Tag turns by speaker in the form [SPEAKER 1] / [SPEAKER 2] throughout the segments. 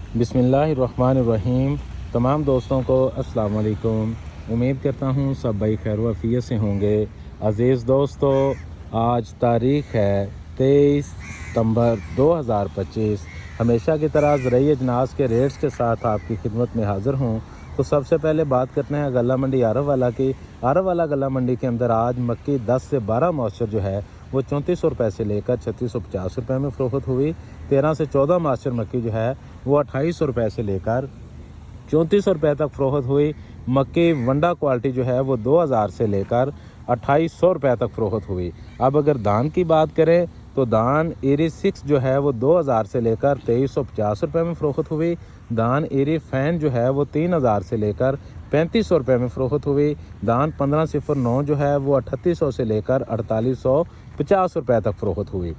[SPEAKER 1] बिस्मिल्लाहिर्रहमानिर्रहीम। तमाम दोस्तों को अस्सलाम वालेकुम। उम्मीद करता हूँ सब भाई खैर वफ़ियत से होंगे। अज़ीज़ दोस्तों, आज तारीख़ है 23 सितंबर 2025। हमेशा की तरह ज़रूरी अजनास के रेट्स के साथ आपकी खिदमत में हाज़िर हूँ। तो सबसे पहले बात करते हैं गल्ला मंडी आरववाला की। आरववाला गल्ला मंडी के अंदर आज मक्की 10 से 12 मॉइस्चर जो है वो 3400 रुपये से लेकर 3650 रुपये में फ़रोख्त हुई। 13 से 14 मॉइस्चर मक्की जो है वो 2800 रुपये से लेकर 3400 रुपये तक फ़रोख्त हुई। मक्की वंडा क्वालिटी जो है वो 2000 से लेकर 2800 रुपये तक फ़रोख्त हुई। अब अगर धान की बात करें तो धान एरी 6 जो है वो 2000 से लेकर 2350 रुपये में फ़रोख्त हुई। धान एरी फैन जो है वो 3000 से लेकर 3500 रुपये में फ़रोख्त हुई। धान 1509 जो है वो 3800 से लेकर 4850 रुपये तक फ़रोख्त हुई।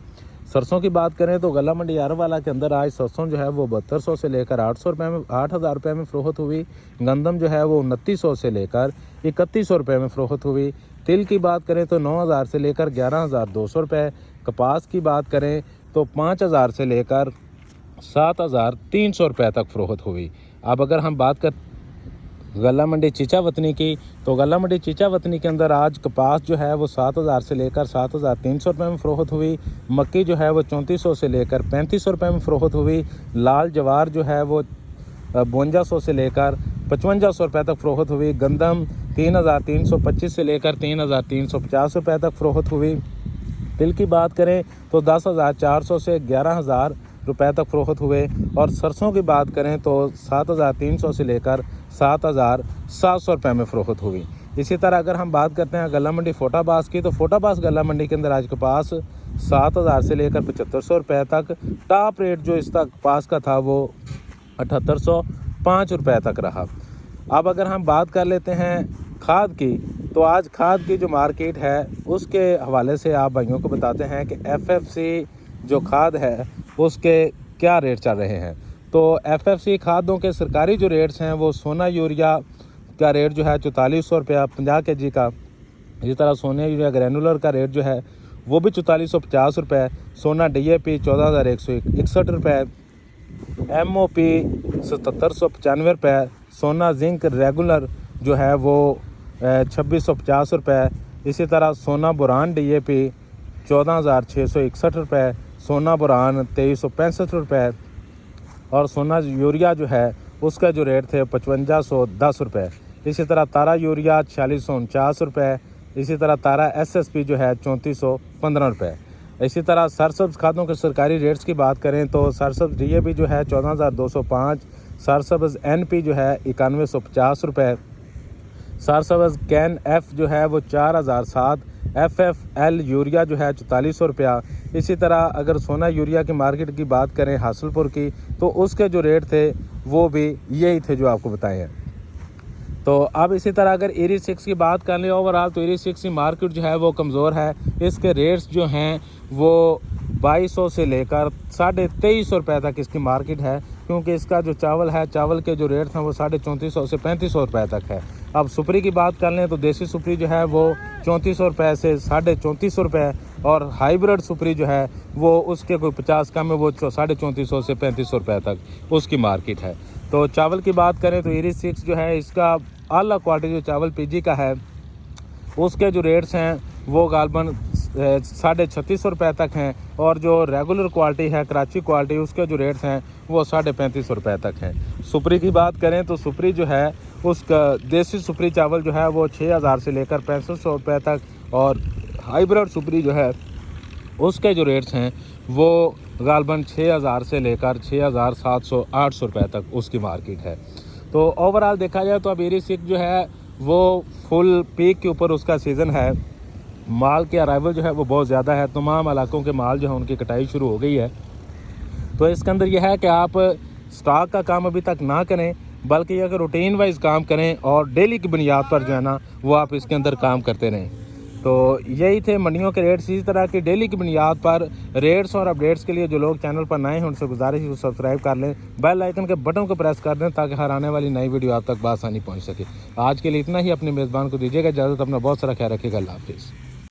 [SPEAKER 1] सरसों की बात करें तो गला मंडी आरववाला के अंदर आज सरसों जो है वो 7200 से लेकर 800 रुपये में 8000 रुपये में फ़रोख्त हुई। गंदम जो है वो 2900 से लेकर 3100 रुपये में फ़रोख्त हुई। तिल की बात करें तो 9000 से लेकर 11200 रुपये। कपास की बात करें तो 5000 से लेकर 7300 रुपये तक फ़रोख्त हुई। अब अगर हम बात कर गला मंडी चीचा वतनी की तो गला मंडी चीचा वतनी के अंदर आज कपास जो है वो 7000 से लेकर 7300 रुपये में फ़रोख्त हुई। मक्की जो है वो 3400 से लेकर 3500 रुपये में फ़रोख्त हुई। लाल जवार जो है वो 5200 से लेकर 5500 रुपये तक फ़रोख्त हुई। गंदम 3325 से लेकर 3350 रुपये तक फ़रोख्त हुई। तिल की बात करें तो 10400 से 11000 रुपये तक फ़रोख्त हुए। और सरसों की बात करें तो 7300 से लेकर 7700 रुपये में फ़रोख्त हुई। इसी तरह अगर हम बात करते हैं गला मंडी फोटाबास की तो फोटाबास गला मंडी के अंदर आज कपास 7000 से लेकर 7500 रुपये तक। टॉप रेट जो इसका कपास का था वो 7805 रुपये तक रहा। अब अगर हम बात कर लेते हैं खाद की तो आज खाद की जो मार्केट है उसके हवाले से आप भाइयों को बताते हैं कि FFC जो खाद है उसके क्या रेट चल रहे हैं। तो FFC खादों के सरकारी जो रेट्स हैं वो सोना यूरिया का रेट जो है 4400 रुपया 50 kg का। इसी तरह सोना यूरिया ग्रैनुलर का रेट जो है वो भी 4450 रुपये। सोना DAP 14161 रुपये। MOP 7795 रुपये। सोना जिंक रेगुलर जो है वो 2650 रुपये। इसी तरह सोना बुरान DAP 14661 रुपये। सोना बुरान 2365 रुपये। और सोना यूरिया जो है उसका जो रेट थे 5510 रुपये। इसी तरह तारा यूरिया 4649 रुपये। इसी तरह तारा SSP जो है 3415 रुपये। इसी तरह सरसब्ज़ खादों के सरकारी रेट्स की बात करें तो सरसब्ज़ DAP जो है 14205। सरसब्ज़ NP जो है 9150 रुपये। सरसब्ज़ कैन F जो है वो 4007। FFL यूरिया जो है 4400 रुपया। इसी तरह अगर सोना यूरिया की मार्केट की बात करें हासिलपुर की तो उसके जो रेट थे वो भी यही थे जो आपको बताए हैं। तो अब इसी तरह अगर एरी 6 की बात कर लें ओवरऑल तो एरी 6 की मार्केट जो है वो कमज़ोर है। इसके रेट्स जो हैं वो 2200 से लेकर 2350 रुपये तक इसकी मार्केट है, क्योंकि इसका जो चावल है चावल के जो रेट हैं वो 3450 से 3500 रुपये तक है। अब सुपरी की बात कर लें तो देसी सुपरी जो है वो 3400 रुपये से 3450 रुपये। और हाइब्रिड सुपरी जो है वो उसके कोई 50 कम है वो 3450 से 3500 रुपये तक उसकी मार्केट है। तो चावल की बात करें तो एरी 6 जो है इसका आला क्वालिटी जो चावल PG का है उसके जो रेट्स हैं वो गालबन 3650 रुपये तक हैं। और जो रेगुलर क्वालिटी है कराची क्वालिटी उसके जो रेट्स हैं वो 3550 रुपये तक हैं। सुपरी की बात करें तो सुपरी जो है उसका देसी सुपरी चावल जो है वो 6000 से लेकर 6500 रुपये तक। और हाइब्रिड सुपरी जो है उसके जो रेट्स हैं वो गालबन 6000 से लेकर 6700-800 रुपये तक उसकी मार्केट है। तो ओवरऑल देखा जाए तो अब एरी 6 जो है वो फुल पीक के ऊपर उसका सीज़न है। माल के अराइवल जो है वो बहुत ज़्यादा है। तमाम इलाकों के माल जो है उनकी कटाई शुरू हो गई है। तो इसके अंदर यह है कि आप स्टॉक का काम अभी तक ना करें बल्कि अगर रूटीन वाइज काम करें और डेली की बुनियाद पर जो है ना वो आप इसके अंदर काम करते रहें। तो यही थे मंडियों के रेट्स। इसी तरह की डेली की बुनियाद पर रेट्स और अपडेट्स के लिए जो लोग चैनल पर नए हैं उनसे गुजारिश है सब्सक्राइब कर लें, बेल आइकन के बटन को प्रेस कर दें ताकि हर आने वाली नई वीडियो आप तक बआसानी पहुंच सके। आज के लिए इतना ही। अपने मेज़बान को दीजिएगा इजाज़त। अपना बहुत सारा ख्याल रखिएगा। अल्लाह हाफिज़।